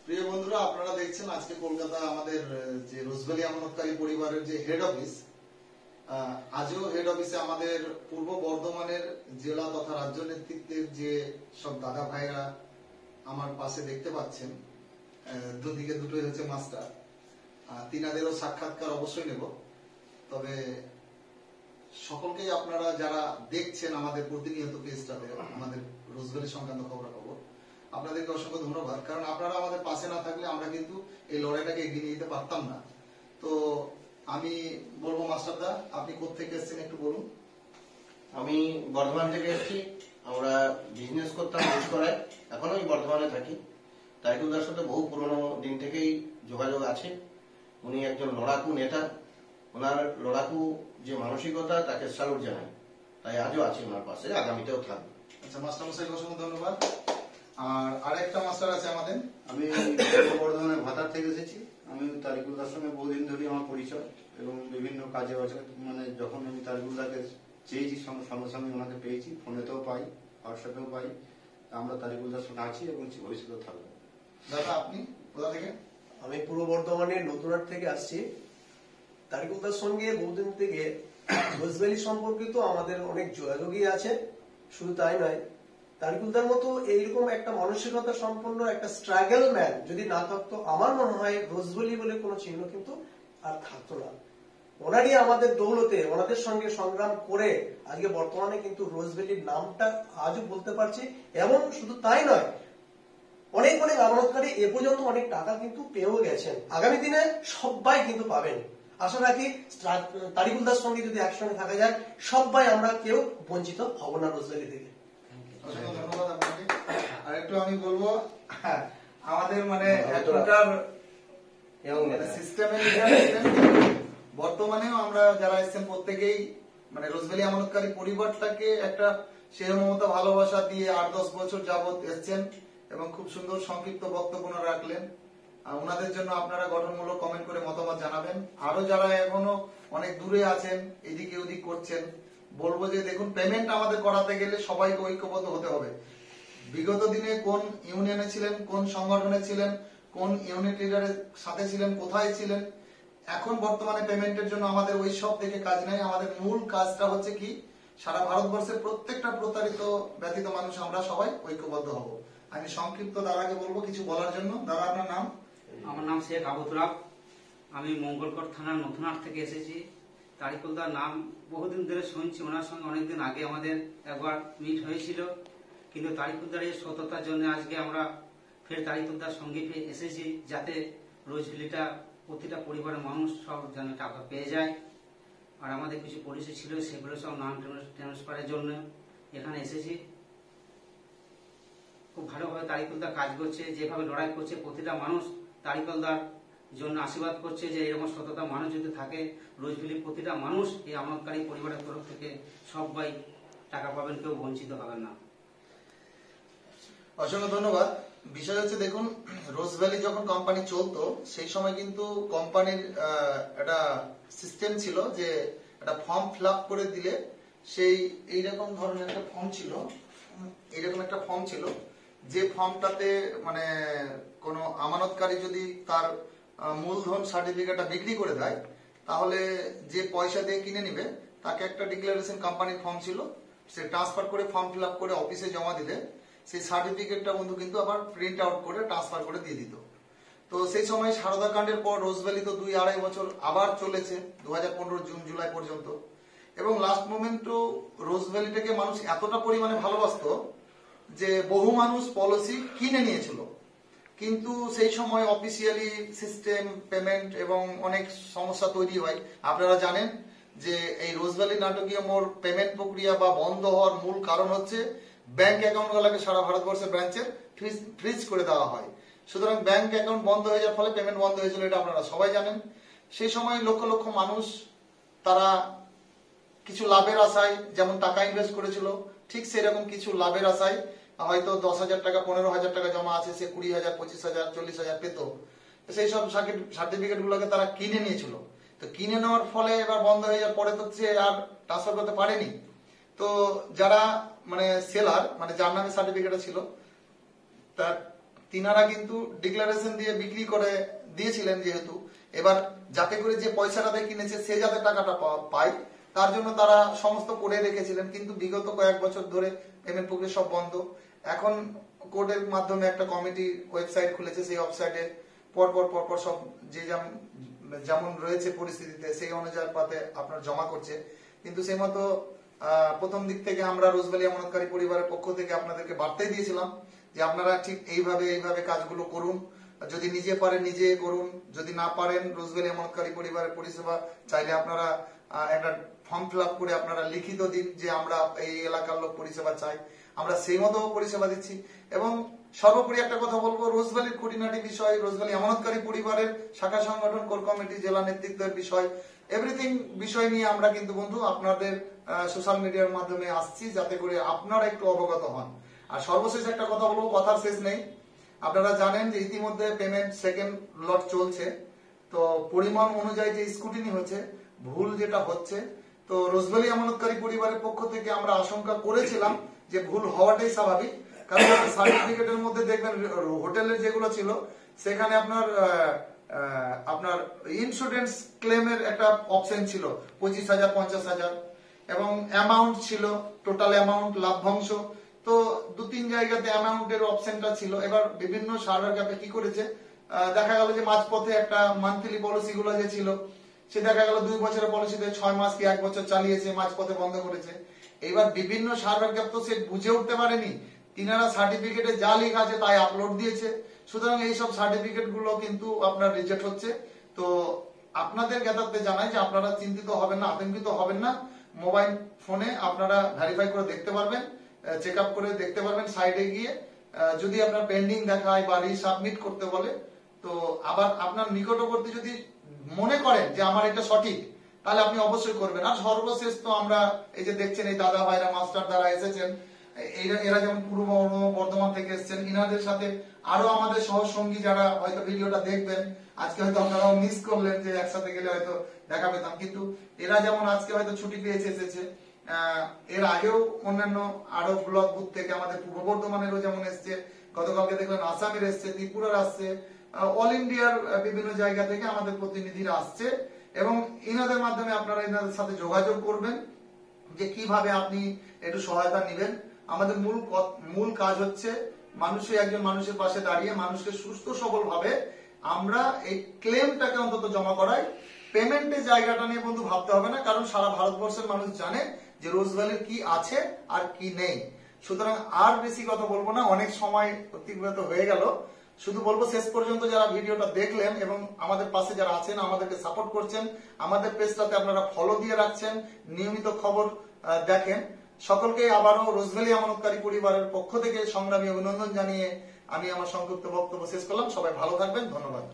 প্রিয় বন্ধুরা, আপনারা দেখছেন আজকে কলকাতা আমাদের যে রোজভ্যালি আমানতকারী পরিবারের যে হেড অফিস, আজও হেড অফিসে আমাদের পূর্ব বর্ধমানের জেলা তথা রাজ্য নেতৃত্বের যে সব দাদা ভাইরা আমার পাশে দেখতে পাচ্ছেন। দুদিকে দুটোই হচ্ছে মাস্টার। তিনাদেরও সাক্ষাৎকার অবশ্যই নেব। তবে সকলকেই আপনারা যারা দেখছেন আমাদের প্রতিনিয়ত পেজটাতে আমাদের রোজভ্যালি সংক্রান্ত খবরাখবর, আপনাদেরকে অসংখ্য ধন্যবাদ। কারণ আপনারা আমাদের পাশে না থাকলে আমরা কিন্তু এই লড়াইটাকে এগিয়ে নিয়ে যেতে পারতাম না। তো আমি বলবো মাস্টারদা, আপনি কোত্থেকে এসেছেন একটু বলুন। আমি বর্ধমান থেকে এসেছি। আমরা বিজনেস করতাম করায়, এখন আমি বর্ধমানে থাকি। তাইকুলদার সাথে বহু পুরনো দিন থেকেই যোগাযোগ আছে। উনি একজন লড়াকু নেতা। ওনার লড়াকু যে মানসিকতা, তাকে স্যালুট জানাই। তাই আজও আছে ওনার পাশে, আগামীতেও থাকবে। আচ্ছা মাস্টার মশাই, অসংখ্য ধন্যবাদ। আর আরেকটা মাস্টার আছে আমাদের। আমি বর্ধমানের ভাতার থেকে এসেছি। আমি তারিকুলদার সঙ্গে বহুদিন ধরে আমার পরিচয় এবং বিভিন্ন কাজে বাজে, মানে যখন আমি তারিকুলদাকে চেয়েছি সামনাসামনি ওনাকে পেয়েছি, ফোনেতেও পাই, হোয়াটসঅ্যাপেও পাই। আমরা তারিকুলদার সঙ্গে আছি এবং ভবিষ্যতেও থাকবো। দাদা আপনি কোথা থেকে? আমি পূর্ব বর্ধমানের নতুনহাট থেকে আসছি। তারিকুলদার সঙ্গে বহুদিন থেকে রোজভ্যালি সম্পর্কিত আমাদের অনেক যোগাযোগই আছে। শুধু তাই নয়, তারিকুলদার মতো এইরকম একটা মানসিকতা সম্পন্ন একটা স্ট্রাগল ম্যান যদি না থাকতো, আমার মনে হয় রোজভ্যালি বলে কোনো চিহ্ন কিন্তু আর থাকতো না। ওনারই আমাদের দৌলতে, ওনাদের সঙ্গে সংগ্রাম করে আজকে বর্তমানে কিন্তু রোজভ্যালির নামটা আজও বলতে পারছি। এবং শুধু তাই নয়, অনেক অনেক আমানতকারী এ পর্যন্ত অনেক টাকা কিন্তু পেয়েও গেছেন। আগামী দিনে সবাই কিন্তু পাবেন। আশা রাখি তারিকুলদার সঙ্গে যদি একসঙ্গে থাকা যায়, সবাই আমরা কেউ বঞ্চিত হব না রোজভ্যালি থেকে। ধন্যবাদ আপনাকে। আর একটু আমি বলবো, আমাদের মানে এখনকার সিস্টেমে বর্তমানেও আমরা যারা এসেছেন প্রত্যেকেই মানে রোজভ্যালি আমানতকারী পরিবারটাকে একটা স্নেহ মমতা ভালোবাসা দিয়ে 8-10 বছর যাবত এসেছেন এবং খুব সুন্দর সংক্ষিপ্ত বক্তব্য রাখলেন। ওনাদের জন্য আপনারা গঠনমূলক কমেন্ট করে মতামত জানাবেন। আরো যারা এখনো অনেক দূরে আছেন, এদিকে ওদিক করছেন, বলবো যে দেখুন, পেমেন্ট আমাদের করাতে গেলে সবাইকে ঐক্যবদ্ধ হতে হবে। বিগত দিনে কোন ইউনিয়নে ছিলেন, কোন সংগঠনে ছিলেন, কোন ইউনিট লিডারের সাথে ছিলেন, কোথায় ছিলেন, এখন বর্তমানে পেমেন্টের জন্য আমাদের ওই সব দেখে কাজ নেই। আমাদের মূল কাজটা হচ্ছে কি, সারা ভারতবর্ষের প্রত্যেকটা প্রতারিত ব্যতীত মানুষ আমরা সবাই ঐক্যবদ্ধ হব। আমি সংক্ষিপ্ত দাদাকে বলবো কিছু বলার জন্য। দাদা আপনার নাম? আমার নাম শেখ আবুতুরাব। আমি মঙ্গলকোট থানার নতুনহাট থেকে এসেছি। তারিকুলদার নাম বহুদিন ধরে শুনছি, ওনার সঙ্গে অনেকদিন আগে আমাদের একবার মিট হয়েছিল। কিন্তু তারিকুলদার এই সততার জন্য আজকে আমরা ফের তারিকুলদার সঙ্গে এসেছি, যাতে রোজভ্যালিটা প্রতিটা পরিবারের মানুষ সব যেন টাকা পেয়ে যায়। আর আমাদের কিছু পলিসি ছিল, সেগুলো সব নাম ট্রান্সফারের জন্য এখানে এসেছি। খুব ভালোভাবে তারিকুলদার কাজ করছে, যেভাবে লড়াই করছে, প্রতিটা মানুষ তারিকুলদার জন্য আশীর্বাদ করছে যে এরকম সততা মানুষ যদি থাকে, রোজভ্যালির প্রতিটা মানুষ এই আমানতকারী পরিবারের তরফ থেকে সবাই টাকা পাবেন, কেউ বঞ্চিত হবেন না। অসংখ্য ধন্যবাদ। বিষয় হচ্ছে দেখুন, রোজভ্যালি যখন কোম্পানি চলতো সেই সময় কিন্তু কোম্পানির একটা সিস্টেম ছিল যে একটা ফর্ম ফিল আপ করে দিলে সেই এইরকম ধরনের একটা ফর্ম ছিল, এইরকম একটা ফর্ম ছিল, যে ফর্মটাতে মানে কোনো আমানতকারী যদি তার মূলধন সার্টিফিকেটটা বিক্রি করে দেয়, তাহলে যে পয়সা দিয়ে কিনে নিবে তাকে একটা ডিক্লারেশন কোম্পানির ফর্ম ছিল, সে ট্রান্সফার করে ফর্ম ফিল আপ করে অফিসে জমা দিলে সেই সার্টিফিকেটটা বন্ধু কিন্তু আবার প্রিন্ট আউট করে ট্রান্সফার করে দিয়ে দিত। তো সেই সময় সারদা কাণ্ডের পর রোজভ্যালি তো 2-2.5 বছর আবার চলেছে, 2015 জুন জুলাই পর্যন্ত। এবং লাস্ট মোমেন্টও রোজভ্যালিটাকে মানুষ এতটা পরিমাণে ভালোবাসতো যে বহু মানুষ পলিসি কিনে নিয়েছিল। কিন্তু সেই সময় অফিসিয়ালি সিস্টেম, পেমেন্ট এবং অনেক সমস্যা তৈরি হয়। আপনারা জানেন যে এই রোজভ্যালি নাটকীয় মোড় পেমেন্ট প্রক্রিয়া বা বন্ধ হওয়ার মূল কারণ হচ্ছে ব্যাংক অ্যাকাউন্টগুলোকে সারা ভারতবর্ষের ব্রাঞ্চের ফ্রিজ করে দেওয়া হয়। সুতরাং ব্যাংক অ্যাকাউন্ট বন্ধ হয়ে যাওয়ার ফলে পেমেন্ট বন্ধ হয়েছিল, এটা আপনারা সবাই জানেন। সেই সময় লক্ষ লক্ষ মানুষ তারা কিছু লাভের আশায় যেমন টাকা ইনভেস্ট করেছিল, ঠিক সেরকম কিছু লাভের আশায় হয়তো 10,000 টাকা 15,000 টাকা জমা আছে, সে 20,000 25,000 40,000 পেত। সেই সব সার্টিফিকেট গুলোকে তারা কিনে নিয়েছিল। তো কিনে নেওয়ার ফলে এবার বন্ধ হয়ে যাওয়ার পরে তো সে আর ট্রান্সফার করতে পারেনি। তো যারা মানে সেলার, মানে যার নামে সার্টিফিকেট ছিল, তার তিনারা কিন্তু ডিক্লারেশন দিয়ে বিক্রি করে দিয়েছিলেন, যেহেতু এবার যাতে করে যে পয়সাটা দিয়ে কিনেছে সে যাতে টাকাটা পায় তার জন্য তারা সমস্ত করে রেখেছিলেন। কিন্তু বিগত কয়েক বছর ধরে পেমেন্ট প্রক্রিয়া সব বন্ধ। এখন কোর্টের মাধ্যমে একটা কমিটি ওয়েবসাইট খুলেছে, সেই ওয়েবসাইটে পরপর সব যে যেমন রয়েছে পরিস্থিতিতে সেই অনুযায়ী পাতে আপনার জমা করছে। কিন্তু সেই মতো প্রথম দিক থেকে আমরা রোজভ্যালি আমানতকারী পরিবারের পক্ষ থেকে আপনাদেরকে বার্তাই দিয়েছিলাম যে আপনারা ঠিক এইভাবে কাজগুলো করুন, যদি নিজে পারেন নিজে করুন, যদি না পারেন রোজভ্যালি আমানতকারী পরিবারের পরিষেবা চাইলে আপনারা একটা ফর্ম ফিল আপ করে আপনারা লিখিত দিন যে আমরা এই এলাকার লোক পরিষেবা চাই, আমরা সেই মতো পরিষেবা দিচ্ছি। এবং সর্বোপরি একটা কথা বলবো, রোজভ্যালির খুঁটিনাটি বিষয়, রোজভ্যালি আমানতকারী পরিবারের শাখা সংগঠন, কোর কমিটি, জেলা নেতৃত্বের বিষয়, এভরিথিং বিষয় নিয়ে আমরা কিন্তু বন্ধু আপনাদের সোশ্যাল মিডিয়ার মাধ্যমে আসছি যাতে করে আপনারা একটু অবগত হন। আর সর্বশেষ একটা কথা বলবো, কথার শেষ নেই। আপনারা জানেন যে ইতিমধ্যে পেমেন্ট সেকেন্ড লট চলছে, তো পরিমাণ অনুযায়ী যে স্ক্রুটিনি হচ্ছে, ভুল যেটা হচ্ছে, তো রোজভ্যালি আমানতকারী পরিবারের পক্ষ থেকে আমরা আশঙ্কা করেছিলাম যে ভুল হওয়াটাই স্বাভাবিক। কারণ সার্টিফিকেটের মধ্যে দেখবেন হোটেলের যেগুলো ছিল সেখানে আপনার ইন্স্যুরেন্স ক্লেমের একটা অপশন ছিল 25,000, 50,000 এবং অ্যামাউন্ট ছিল টোটাল অ্যামাউন্ট, লাভ্যাংশ। তো 2-3 জায়গাতে অ্যামাউন্টের অপশনটা ছিল। এবার বিভিন্ন সার্ভার ক্যাপে কি করেছে, দেখা গেল যে মাঝপথে একটা মান্থলি পলিসি গুলো যে ছিল সে দেখা গেল 2 বছরের পলিসিতে 6 মাস কি 1 বছর চালিয়েছে, মাঝপথে বন্ধ করেছে। এইবার বিভিন্ন সার্ভার ক্যাপ তো সে বুঝে উঠতে পারেনি, তিনারা সার্টিফিকেটে যা লেখা আছে তাই আপলোড দিয়েছে। সুতরাং এইসব সার্টিফিকেট গুলো কিন্তু আপনার রিজেক্ট হচ্ছে। তো আপনাদের জ্ঞাতার্থে জানাই যে আপনারা চিন্তিত হবেন না, আতঙ্কিত হবেন না। মোবাইল ফোনে আপনারা ভেরিফাই করে দেখতে পারবেন, চেক আপ করে দেখতে পারবেন সাইডে গিয়ে। যদি আপনার পেন্ডিং দেখায় বা রিসাবমিট করতে বলে, তো আবার আপনার নিকটবর্তী যদি মনে করেন যে আমার এটা সঠিক, তাহলে আপনি অবশ্যই করবেন। আর সর্বশেষ তো আমরা এই যে দেখছেন এই দাদা ভাইরা মাস্টার দ্বারা এসেছেন, এরা যেমন পূর্ব বর্ধমান থেকে এসেছেন, ইনাদের সাথে আরো আমাদের সহসঙ্গী যারা হয়তো ভিডিওটা দেখবেন, আজকে হয়তো আপনারাও মিস করলেন যে একসাথে গেলে হয়তো দেখা পেতাম, কিন্তু এরা যেমন আজকে হয়তো ছুটি পেয়েছে এসেছে, এর আগেও অন্যান্য আরো ব্লক বুথ থেকে আমাদের পূর্ব বর্ধমানেরও যেমন এসছে, গতকালকে দেখলেন আসামের এসছে, ত্রিপুরার আসছে, অল ইন্ডিয়ার বিভিন্ন জায়গা থেকে আমাদের প্রতিনিধিরা আসছে। এবং ইনাদের মাধ্যমে আপনারা ইনাদের সাথে যোগাযোগ করবেন যে কিভাবে আপনি একটু সহায়তা নেবেন। আমাদের মূল কাজ হচ্ছে একজন মানুষের পাশে দাঁড়িয়ে মানুষকে সুস্থ সবল ভাবে আমরা এই ক্লেমটাকে অন্তত জমা করাই। পেমেন্টের জায়গাটা নিয়ে বন্ধু ভাবতে হবে না, কারণ সারা ভারতবর্ষের মানুষ জানে যে রোজভ্যালির কি আছে আর কি নেই। সুতরাং আর বেশি কথা বলবো না, অনেক সময় অতিবাহিত হয়ে গেল। শুধু বলবো শেষ পর্যন্ত যারা ভিডিওটা দেখলেন এবং আমাদের পাশে যারা আছেন, আমাদেরকে সাপোর্ট করছেন, আমাদের পেজটাতে আপনারা ফলো দিয়ে রাখছেন, নিয়মিত খবর দেখেন, সকলকে আবারও রোজভ্যালি আমানতকারী পরিবারের পক্ষ থেকে সংগ্রামী অভিনন্দন জানিয়ে আমি আমার সংক্ষিপ্ত বক্তব্য শেষ করলাম। সবাই ভালো থাকবেন, ধন্যবাদ।